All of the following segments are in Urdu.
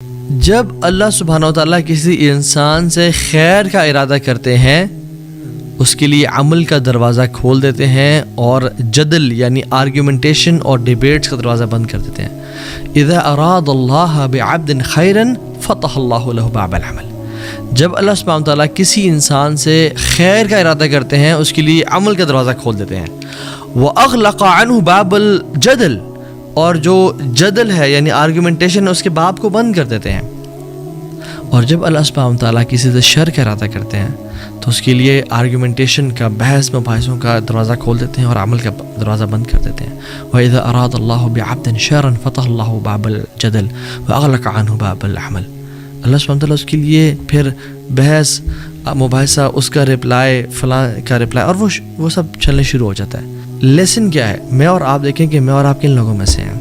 جب اللہ سبحانہ و تعالیٰ کسی انسان سے خیر کا ارادہ کرتے ہیں اس کے لیے عمل کا دروازہ کھول دیتے ہیں اور جدل یعنی آرگیومنٹیشن اور ڈیبیٹس کا دروازہ بند کر دیتے ہیں۔ اذا اراد اللہ بعبد خیرا فتح اللہ له باب العمل، جب اللہ سبحانہ و تعالیٰ کسی انسان سے خیر کا ارادہ کرتے ہیں اس کے لیے عمل کا دروازہ کھول دیتے ہیں۔ وَأَغْلَقَ عَنْهُ بَابَ الْجَدَلِ، اور جو جدل ہے یعنی آرگیومنٹیشن ہے اس کے باب کو بند کر دیتے ہیں۔ اور جب اللہ سبحانہ و تعالیٰ کسی سے شر کا ارادہ کرتے ہیں تو اس کے لیے آرگیومنٹیشن کا، بحث مباحثوں کا دروازہ کھول دیتے ہیں اور عمل کا دروازہ بند کر دیتے ہیں۔ وَإِذَا أَرَادَ اللَّهُ بِعَبْدٍ شَرًّا فَتَحَ اللَّهُ بَابَ الْجَدَلِ وَأَغْلَقَ عَنْهُ بَابَ الْعَمَلِ، اللہ سبحانہ وتعالیٰ اس کے لیے پھر بحث مباحثہ، اس کا رپلائی، فلاں کا رپلائی، اور وہ سب چلنے شروع ہو جاتا ہے۔ لیسن کیا ہے؟ میں اور آپ دیکھیں کہ میں اور آپ کن لوگوں میں سے ہیں۔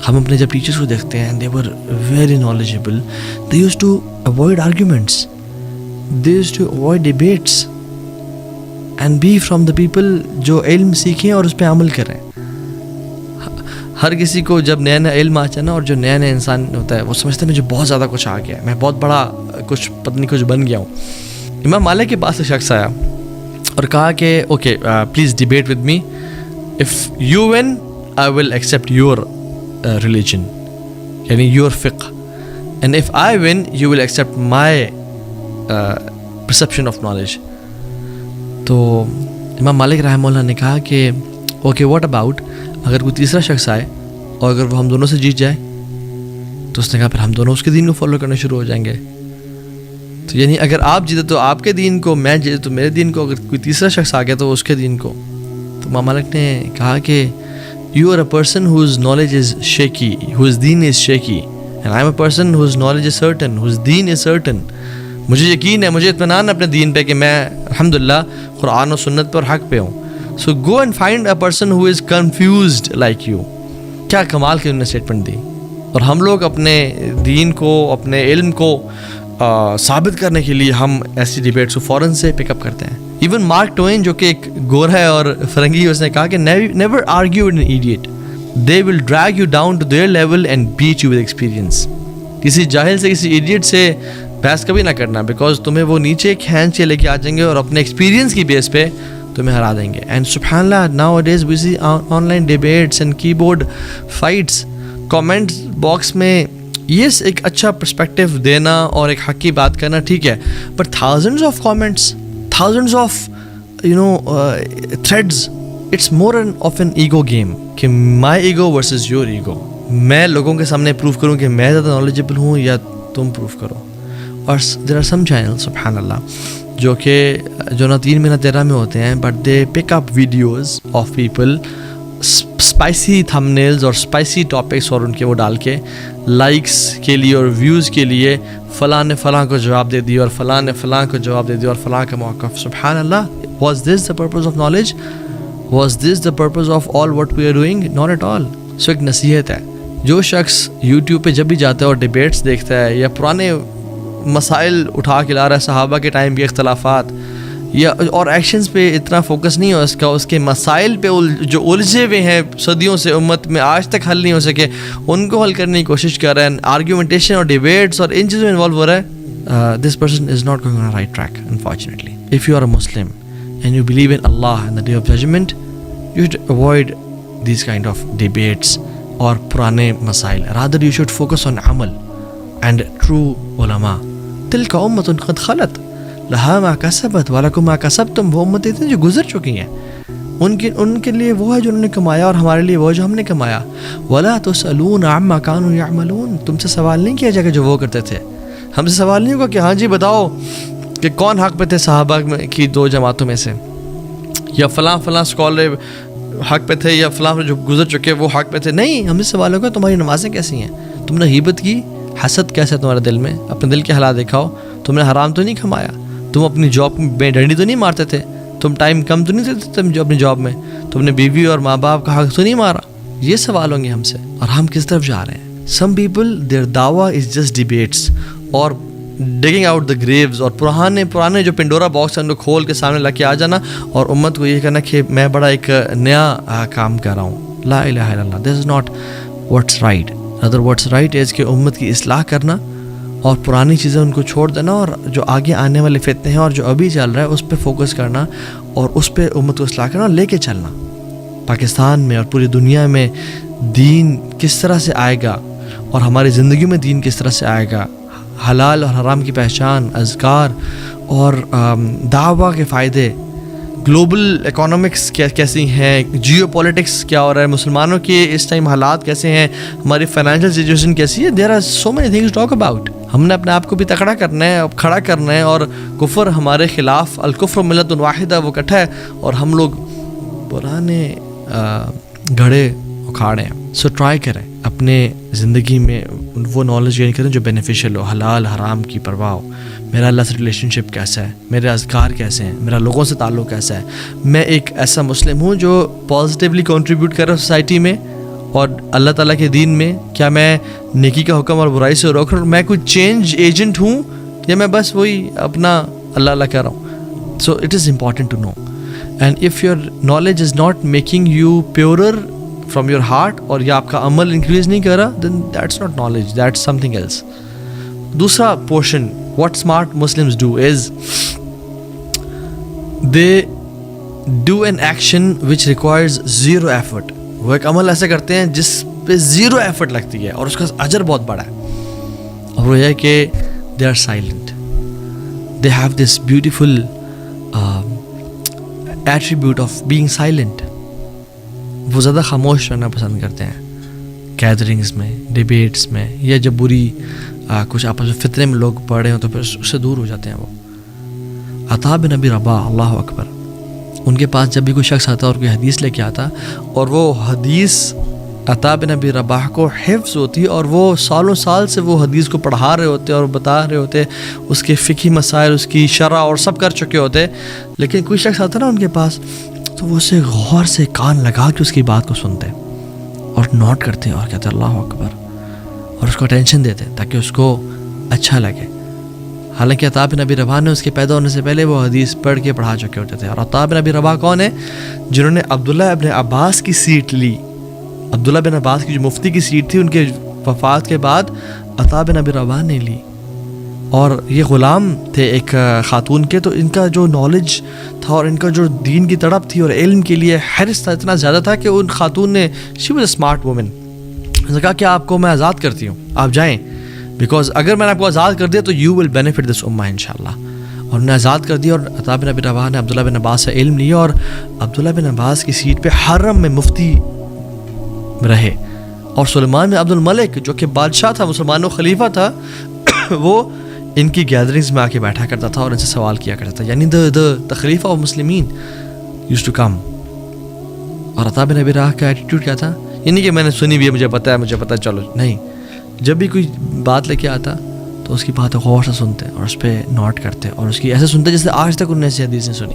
ہم اپنے جب ٹیچرس کو دیکھتے ہیں they were very knowledgeable, they used to avoid arguments, they used to avoid debates and be from the people جو علم سیکھیں اور اس پہ عمل کریں۔ ہر کسی کو جب نیا نیا علم آتا ہے نا، اور جو نیا نیا انسان ہوتا ہے وہ سمجھتا ہے مجھے بہت زیادہ کچھ آ گیا ہے، میں بہت بڑا کچھ پتہ نہیں کچھ بن گیا ہوں۔ امام مالک کے پاس ایک شخص آیا اور کہا کہ okay please debate with me, if you one I will accept your religion یعنی یور فقہ، and if I one you will accept my perception of knowledge. تو امام مالک رحمہ اللہ نے کہا کہ اوکے واٹ اباؤٹ اگر کوئی تیسرا شخص آئے اور اگر وہ ہم دونوں سے جیت جائے؟ تو اس نے کہا پھر ہم دونوں اس کے دین کو فالو کرنا شروع ہو جائیں گے۔ تو یعنی اگر آپ جیتے تو آپ کے دین کو، میں جیتے تو میرے دین کو، اگر کوئی تیسرا شخص آ گیا تو اس کے دین کو۔ تو امام مالک نے کہا کہ you are a person whose knowledge is shaky, whose دین is shaky, and I am a person whose knowledge is certain, whose دین از سرٹن۔ مجھے یقین ہے، مجھے اطمینان ہے اپنے دین پہ کہ میں الحمدللہ قرآن و سنت پر حق پہ ہوں۔ So go and find a person who is confused like you. کیا کمال کی انہوں نے اسٹیٹمنٹ دی۔ اور ہم لوگ اپنے دین کو، اپنے علم کو ثابت کرنے کے لیے ہم ایسی ڈیبیٹس کو فوراً سے پک اپ کرتے ہیں۔ ایون مارک ٹوین جو کہ ایک گورا ہے اور فرنگی، اس نے کہا کہ never argue with an idiot, they will drag you down to their level and beat you with experience. کسی جاہل سے، کسی ایڈیٹ سے بحث کبھی نہ کرنا، بیکاز تمہیں وہ نیچے کھینچ کے لے کے آ جائیں گے اور اپنے ایکسپیرینس کی بیس پہ تمہیں ہرا دیں گے۔ اینڈ سبحان اللہ nowadays we see online debates and keyboard fights. Comment box میں یس ایک اچھا پرسپیکٹیو دینا اور ایک حق کی بات کرنا ٹھیک ہے، but thousands of comments, thousands of threads, it's more of an ego game کہ my ego versus your ego. میں لوگوں کے سامنے پروف کروں کہ میں زیادہ نالجبل ہوں یا تم پروف کرو۔ اور دیر آر سم چینل سبحان اللہ جو نہ 3 میں نہ 13 میں ہوتے ہیں، but they pick up videos of people, spicy thumbnails اور اسپائسی ٹاپکس، اور ان کے وہ ڈال کے لائکس کے لیے اور ویوز کے لیے فلاں نے فلاں کو جواب دے دیا اور فلاں نے فلاں کو جواب دے دیا اور فلاں کا موقف۔ سبحان اللہ، was this the purpose of knowledge? Was this the purpose of all what we are doing? Not at all. So ایک نصیحت ہے، جو شخص یوٹیوب پہ جب بھی جاتا ہے اور ڈیبیٹس دیکھتا ہے یا پرانے مسائل اٹھا کے لا رہا ہے، صحابہ کے ٹائم کے اختلافات، یا اور ایکشنز پہ اتنا فوکس نہیں ہو اس کا، اس کے مسائل پہ جو الجھے ہوئے ہیں صدیوں سے امت میں آج تک حل نہیں ہو سکے، ان کو حل کرنے کی کوشش کر رہے ہیں، آرگیومنٹیشن اور ڈیبیٹس اور ان چیزوں میں انوالو ہو رہا ہے، this person is not going on a right track unfortunately. If you are a Muslim and you believe in Allah and the day of judgment, you should avoid these kind of debates اور پرانے مسائل، rather you should focus on عمل اینڈ ٹرو علماء۔ تلک امۃ قد خلت لہا ما کسبت ولکم ما کسبتم، وہ امتیں تھیں جو گزر چکی ہیں، ان کے لیے وہ ہے جو انہوں نے کمایا اور ہمارے لیے وہ ہے جو ہم نے کمایا۔ ولا تسألون عما كانوا يعملون، تم سے سوال نہیں کیا جائے گا جو وہ کرتے تھے، ہم سے سوال نہیں ہوگا کہ ہاں جی بتاؤ کہ کون حق پہ تھے صحابہ کی 2 جماعتوں میں سے، یا فلاں اسکالر حق پہ تھے، یا فلاں جو گزر چکے وہ حق پہ تھے۔ نہیں، ہم سے سوال ہوگا تمہاری نمازیں کیسی ہیں، تم نے غیبت کی، حسد کیسا ہے تمہارے دل میں، اپنے دل کے حالات دکھاؤ، تم نے حرام تو نہیں کھمایا، تم اپنی جاب میں ڈنڈی تو نہیں مارتے تھے، تم ٹائم کم تو نہیں دیتے تم جو اپنی جاب میں، تم نے بیوی اور ماں باپ کا حق تو نہیں مارا۔ یہ سوال ہوں گے ہم سے، اور ہم کس طرف جا رہے ہیں؟ سم پیپل دیئر دعویٰ از جسٹ ڈیبیٹس اور ڈگنگ آؤٹ دا گریوز، اور پرانے جو پنڈورا باکس ہیں ان کو کھول کے سامنے لا کے آ جانا اور امت کو یہ کہنا کہ میں بڑا ایک نیا کام کر رہا ہوں۔ لا الہ الا اللہ، this is not what's right. Other words right age کہ امت کی اصلاح کرنا اور پرانی چیزیں ان کو چھوڑ دینا اور جو آگے آنے والے فتنے ہیں اور جو ابھی چل رہا ہے اس پہ فوکس کرنا اور اس پہ امت کو اصلاح کرنا اور لے کے چلنا. پاکستان میں اور پوری دنیا میں دین کس طرح سے آئے گا اور ہماری زندگی میں دین کس طرح سے آئے گا, حلال اور حرام کی پہچان, اذکار اور دعویٰ کے فائدے, گلوبل اکانومکس کیسی ہیں, جیو پولیٹکس کیا ہو رہا ہے, مسلمانوں کے اس ٹائم حالات کیسے ہیں, ہماری فائنینشیل سچویشن کیسی ہے. There are so many things talk about. ہم نے اپنے آپ کو بھی تکڑا کرنا ہے, اب کھڑا کرنا ہے, اور کفر ہمارے خلاف, الکفر ملت واحدہ, وہ اکٹھا ہے اور ہم لوگ پرانے گھڑے اکھاڑے ہیں. سو ٹرائی کریں اپنے زندگی میں وہ نالج گین کریں جو بینیفیشیل ہو, حلال حرام کی پرواہ ہو. میرا اللہ سے ریلیشن شپ کیسا ہے, میرے اذکار کیسے ہیں, میرا لوگوں سے تعلق کیسا ہے, میں ایک ایسا مسلم ہوں جو پازیٹیولی کنٹریبیوٹ کر رہا ہوں سوسائٹی میں اور اللہ تعالیٰ کے دین میں. کیا میں نیکی کا حکم اور برائی سے روک رہا ہوں, میں کوئی چینج ایجنٹ ہوں یا میں بس وہی اپنا اللہ اللہ کر رہا ہوں. So it is important to know. And if your knowledge is not making you purer from your heart, اور یہ آپ کا عمل انکریز نہیں کر رہا, then that's not knowledge, that's something else. دوسرا portion what smart Muslims do is they do an action which requires zero effort. وہ ایک عمل ایسے کرتے ہیں جس پہ زیرو ایفرٹ لگتی ہے اور اس کا اجر بہت بڑا ہے, اور وہ یہ ہے کہ they are silent. They have this beautiful attribute of being silent. وہ زیادہ خاموش رہنا پسند کرتے ہیں گیدرنگز میں, ڈیبیٹس میں, یا جب بری کچھ آپس میں فتنے میں لوگ پڑے ہوں تو پھر اس سے دور ہو جاتے ہیں. وہ عطا بن ابی رباح, اللہ اکبر, ان کے پاس جب بھی کوئی شخص آتا اور کوئی حدیث لے کے آتا اور وہ حدیث عطا بن ابی رباح کو حفظ ہوتی اور وہ سالوں سال سے وہ حدیث کو پڑھا رہے ہوتے اور بتا رہے ہوتے, اس کے فقہی مسائل, اس کی شرح اور سب کر چکے ہوتے, لیکن کوئی شخص آتا نا ان کے پاس تو وہ اسے غور سے کان لگا کے اس کی بات کو سنتے اور نوٹ کرتے اور کہتے اللہ اکبر, اور اس کو اٹینشن دیتے تاکہ اس کو اچھا لگے. حالانکہ عطا بن ابی رباح نے اس کے پیدا ہونے سے پہلے وہ حدیث پڑھ کے پڑھا چکے ہوتے تھے. اور عطا بن ابی رباح کون ہے؟ جنہوں نے عبداللہ ابن عباس کی سیٹ لی. عبداللہ بن عباس کی جو مفتی کی سیٹ تھی ان کے وفات کے بعد عطا بن ابی رباح نے لی, اور یہ غلام تھے ایک خاتون کے. تو ان کا جو نالج تھا اور ان کا جو دین کی تڑپ تھی اور علم کے لیے حرص تھا اتنا زیادہ تھا کہ ان خاتون نے, she was a smart woman, نے کہا کہ آپ کو میں آزاد کرتی ہوں, آپ جائیں, بیکاز اگر میں نے آپ کو آزاد کر دیا تو یو ول بینیفٹ دس امہ انشاءاللہ. اور انہیں آزاد کر دیا, اور عطا بن ابی رباح نے عبداللہ بن عباس سے علم لیا اور عبداللہ بن عباس کی سیٹ پہ حرم میں مفتی رہے. اور سلیمان بن عبد الملک جو کہ بادشاہ تھا, مسلمانوں خلیفہ تھا, وہ ان کی گیدرنگز میں آ کے بیٹھا کرتا تھا اور ان سے سوال کیا کرتا تھا. یعنی the خلیفہ آف مسلمین used to come. اور عطا بن ابی رباح کا ایٹیٹیوڈ کیا تھا؟ یعنی کہ میں نے سنی بھی ہے, مجھے پتہ ہے, چلو نہیں. جب بھی کوئی بات لے کے آتا تو اس کی بات غور سے سنتے اور اس پہ نوٹ کرتے اور اس کی ایسے سنتے جیسے آج تک انہوں نے ایسی حدیثیں سنی.